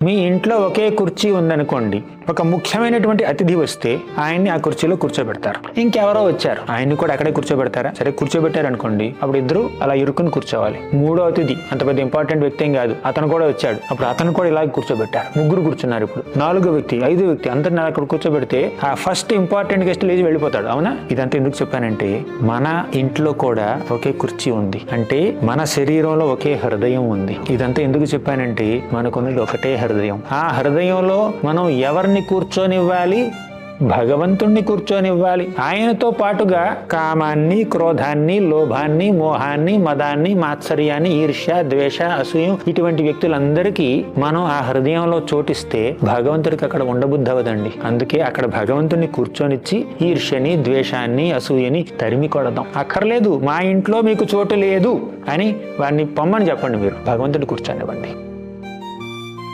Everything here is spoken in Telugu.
మీ ఇంట్లో ఒకే కుర్చీ ఉందనుకోండి, ఒక ముఖ్యమైనటువంటి అతిథి వస్తే ఆయన్ని ఆ కుర్చీలో కూర్చోబెడతారు. ఇంకెవరో వచ్చారు, ఆయన్ని కూడా అక్కడే కూర్చోబెడతారా? సరే కూర్చోబెట్టారు అనుకోండి, అప్పుడు ఇద్దరు అలా ఇరుక్కుని కూర్చోవాలి. మూడో అతిథి అంత పెద్ద ఇంపార్టెంట్ వ్యక్తి ఏం కాదు, అతను కూడా వచ్చాడు, అప్పుడు అతను కూడా ఇలాగే కూర్చోబెట్టారు. ముగ్గురు కూర్చున్నారు. ఇప్పుడు నాలుగో వ్యక్తి, ఐదో వ్యక్తి అందరిని అక్కడ కూర్చోబెడితే ఆ ఫస్ట్ ఇంపార్టెంట్ గెస్ట్ లేచి వెళ్ళిపోతాడు. అవునా? ఇదంతా ఎందుకు చెప్పానంటే, మన ఇంట్లో కూడా ఒకే కుర్చీ ఉంది అంటే మన శరీరంలో ఒకే హృదయం ఉంది. ఇదంతా ఎందుకు చెప్పానంటే, మనకున్నది ఒకటే హృదయం. ఆ హృదయంలో మనం ఎవరిని కూర్చొనివ్వాలి? భగవంతుణ్ణి కూర్చొనివ్వాలి. ఆయనతో పాటుగా కామాన్ని, క్రోధాన్ని, లోభాన్ని, మోహాన్ని, మదాన్ని, మాత్సర్యాన్ని, ఈర్ష్య, ద్వేష, అసూయం ఇటువంటి వ్యక్తులందరికీ మనం ఆ హృదయంలో చోటిస్తే భగవంతుడికి అక్కడ ఉండబుద్ధి అవదండి. అందుకే అక్కడ భగవంతుడిని కూర్చొనిచ్చి ఈర్ష్యని, ద్వేషాన్ని, అసూయని తరిమి కొడదాం. అక్కర్లేదు మా ఇంట్లో మీకు చోటు లేదు అని వాడిని పొమ్మని చెప్పండి. మీరు భగవంతుడి కూర్చొనివ్వండి.